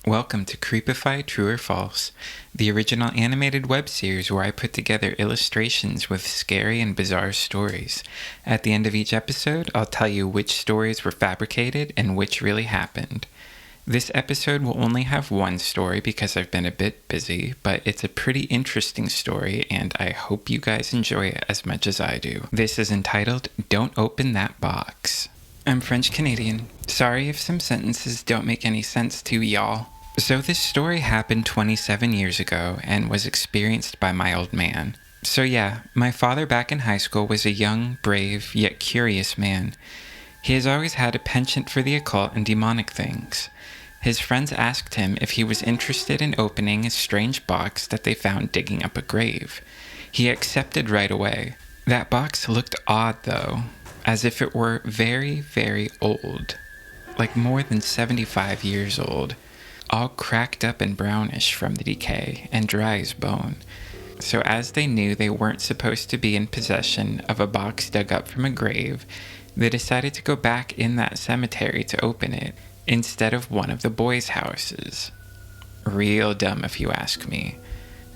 Welcome to Creepify, True or False, the original animated web series where I put together illustrations with scary and bizarre stories. At the end of each episode, I'll tell you which stories were fabricated and which really happened. This episode will only have one story because I've been a bit busy, but it's a pretty interesting story and I hope you guys enjoy it as much as I do. This is entitled, Don't Open That Box. I'm French-Canadian. Sorry if some sentences don't make any sense to y'all. So this story happened 27 years ago and was experienced by my old man. So yeah, my father back in high school was a young, brave, yet curious man. He has always had a penchant for the occult and demonic things. His friends asked him if he was interested in opening a strange box that they found digging up a grave. He accepted right away. That box looked odd though, as if it were very, very old, like more than 75 years old. All cracked up and brownish from the decay and dry as bone. So as they knew they weren't supposed to be in possession of a box dug up from a grave, they decided to go back in that cemetery to open it instead of one of the boys' houses. Real dumb if you ask me.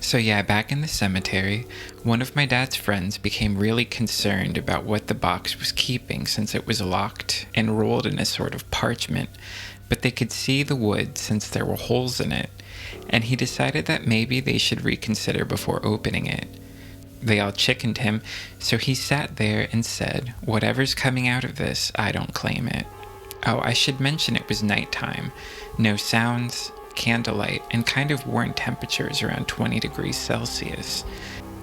So yeah, back in the cemetery, one of my dad's friends became really concerned about what the box was keeping since it was locked and rolled in a sort of parchment, but they could see the wood since there were holes in it, and he decided that maybe they should reconsider before opening it. They all chickened him, so he sat there and said, "Whatever's coming out of this, I don't claim it." Oh, I should mention it was nighttime. No sounds, candlelight, and kind of warm temperatures around 20 degrees Celsius.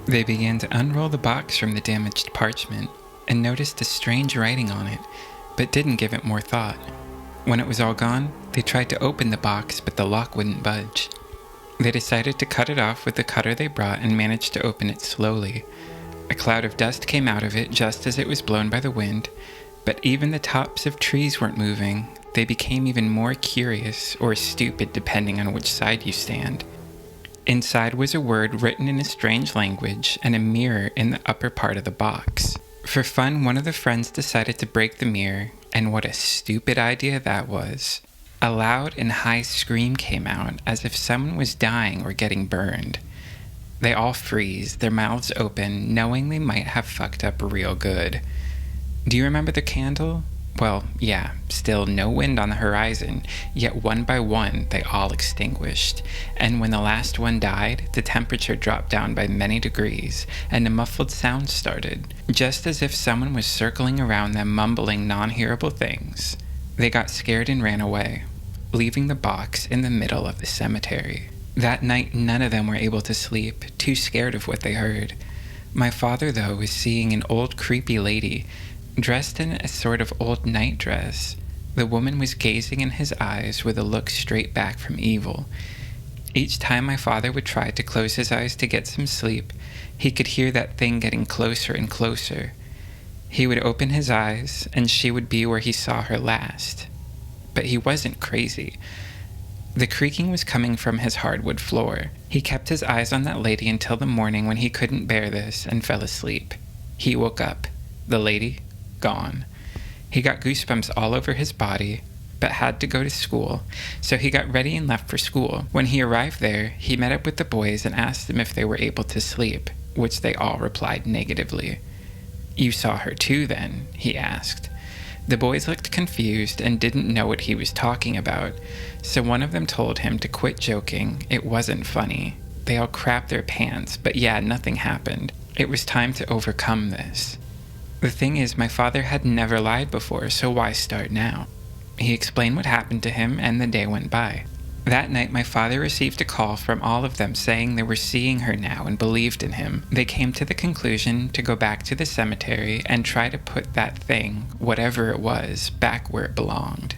They began to unroll the box from the damaged parchment and noticed a strange writing on it, but didn't give it more thought. When it was all gone, they tried to open the box, but the lock wouldn't budge. They decided to cut it off with the cutter they brought and managed to open it slowly. A cloud of dust came out of it just as it was blown by the wind, but even the tops of trees weren't moving. They became even more curious or stupid depending on which side you stand. Inside was a word written in a strange language and a mirror in the upper part of the box. For fun, one of the friends decided to break the mirror, and what a stupid idea that was. A loud and high scream came out as if someone was dying or getting burned. They all freeze, their mouths open, knowing they might have fucked up real good. Do you remember the candle? Well, yeah, still no wind on the horizon, yet one by one they all extinguished, and when the last one died, the temperature dropped down by many degrees, and a muffled sound started, just as if someone was circling around them mumbling non-hearable things. They got scared and ran away, leaving the box in the middle of the cemetery. That night, none of them were able to sleep, too scared of what they heard. My father, though, was seeing an old creepy lady, dressed in a sort of old nightdress. The woman was gazing in his eyes with a look straight back from evil. Each time my father would try to close his eyes to get some sleep, he could hear that thing getting closer and closer. He would open his eyes, and she would be where he saw her last. But he wasn't crazy. The creaking was coming from his hardwood floor. He kept his eyes on that lady until the morning when he couldn't bear this and fell asleep. He woke up. The lady, gone. He got goosebumps all over his body, but had to go to school, so he got ready and left for school. When he arrived there, he met up with the boys and asked them if they were able to sleep, which they all replied negatively. "You saw her too, then?" he asked. The boys looked confused and didn't know what he was talking about, so one of them told him to quit joking. It wasn't funny. They all crapped their pants, but yeah, nothing happened. It was time to overcome this. The thing is, my father had never lied before, so why start now? He explained what happened to him, and the day went by. That night, my father received a call from all of them saying they were seeing her now and believed in him. They came to the conclusion to go back to the cemetery and try to put that thing, whatever it was, back where it belonged.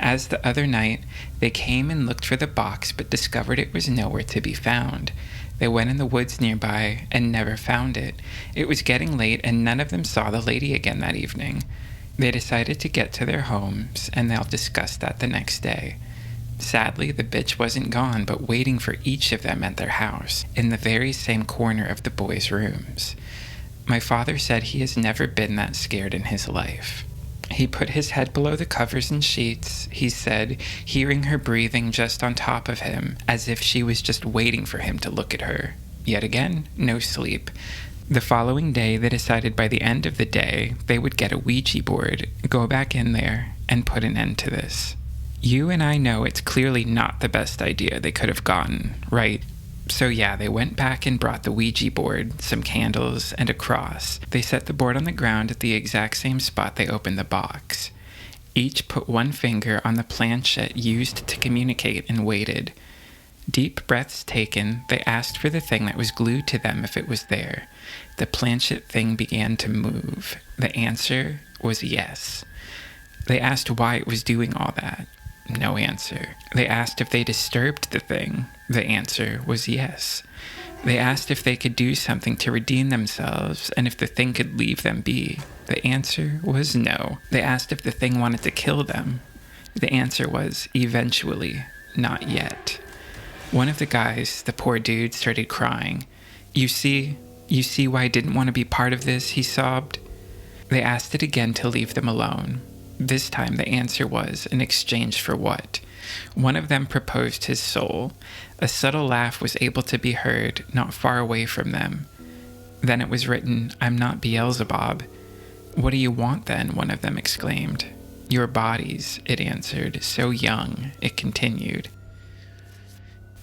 As the other night, they came and looked for the box but discovered it was nowhere to be found. They went in the woods nearby and never found it. It was getting late and none of them saw the lady again that evening. They decided to get to their homes and they'll discuss that the next day. Sadly, the bitch wasn't gone but waiting for each of them at their house, in the very same corner of the boys' rooms. My father said he has never been that scared in his life. He put his head below the covers and sheets, he said, hearing her breathing just on top of him, as if she was just waiting for him to look at her. Yet again, no sleep. The following day, they decided by the end of the day, they would get a Ouija board, go back in there, and put an end to this. You and I know it's clearly not the best idea they could have gotten, right? So yeah, they went back and brought the Ouija board, some candles, and a cross. They set the board on the ground at the exact same spot they opened the box. Each put one finger on the planchette used to communicate and waited. Deep breaths taken, they asked for the thing that was glued to them if it was there. The planchette thing began to move. The answer was yes. They asked why it was doing all that. No answer. They asked if they disturbed the thing. The answer was yes. They asked if they could do something to redeem themselves and if the thing could leave them be. The answer was no. They asked if the thing wanted to kill them. The answer was eventually, not yet. One of the guys, the poor dude, started crying. You see why I didn't want to be part of this, he sobbed. They asked it again to leave them alone. This time the answer was, in exchange for what? One of them proposed his soul. A subtle laugh was able to be heard, not far away from them. Then it was written, I'm not Beelzebub. What do you want then? One of them exclaimed. Your bodies, it answered, so young, it continued.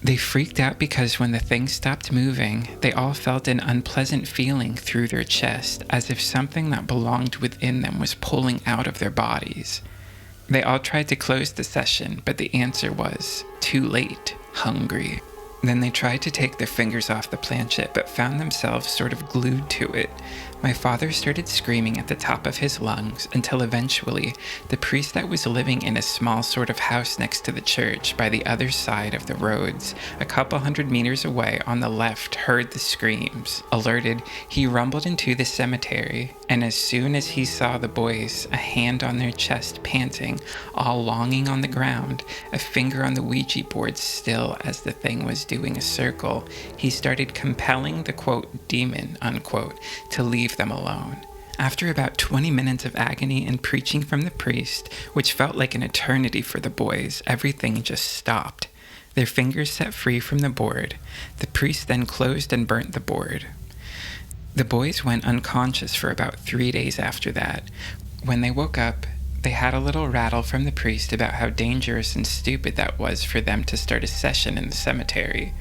They freaked out because when the thing stopped moving, they all felt an unpleasant feeling through their chest, as if something that belonged within them was pulling out of their bodies. They all tried to close the session, but the answer was, too late, hungry. Then they tried to take their fingers off the planchette, but found themselves sort of glued to it. My father started screaming at the top of his lungs until eventually the priest that was living in a small sort of house next to the church by the other side of the roads, a couple 100 meters away on the left, heard the screams. Alerted, he rumbled into the cemetery, and as soon as he saw the boys, a hand on their chest panting, all longing on the ground, a finger on the Ouija board still as the thing was doing a circle, he started compelling the quote demon unquote to leave them alone. After about 20 minutes of agony and preaching from the priest, which felt like an eternity for the boys, everything just stopped. Their fingers set free from the board. The priest then closed and burnt the board. The boys went unconscious for about 3 days after that. When they woke up, they had a little rattle from the priest about how dangerous and stupid that was for them to start a session in the cemetery.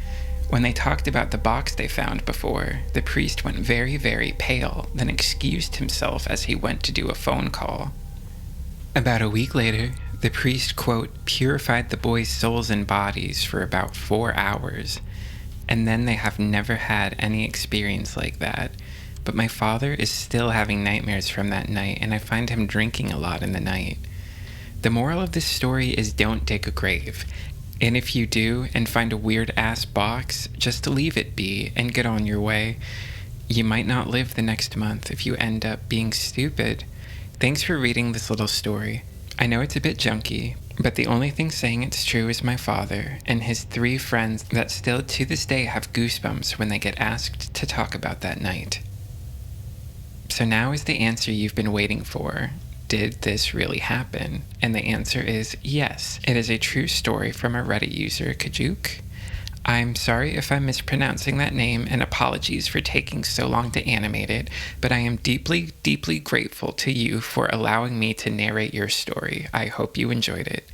When they talked about the box they found before, the priest went very, very pale, then excused himself as he went to do a phone call. About a week later, the priest, quote, purified the boys' souls and bodies for about 4 hours, and then they have never had any experience like that. But my father is still having nightmares from that night, and I find him drinking a lot in the night. The moral of this story is don't dig a grave. And if you do and find a weird-ass box, just leave it be and get on your way. You might not live the next month if you end up being stupid. Thanks for reading this little story. I know it's a bit junky, but the only thing saying it's true is my father and his 3 friends that still to this day have goosebumps when they get asked to talk about that night. So now is the answer you've been waiting for. Did this really happen? And the answer is yes. It is a true story from a Reddit user, Kajuk. I'm sorry if I'm mispronouncing that name, and apologies for taking so long to animate it, but I am deeply, deeply grateful to you for allowing me to narrate your story. I hope you enjoyed it.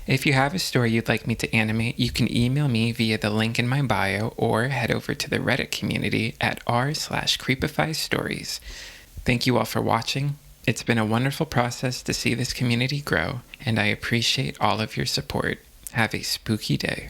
If you have a story you'd like me to animate, you can email me via the link in my bio or head over to the Reddit community at r/Creepify stories. Thank you all for watching. It's been a wonderful process to see this community grow, and I appreciate all of your support. Have a spooky day.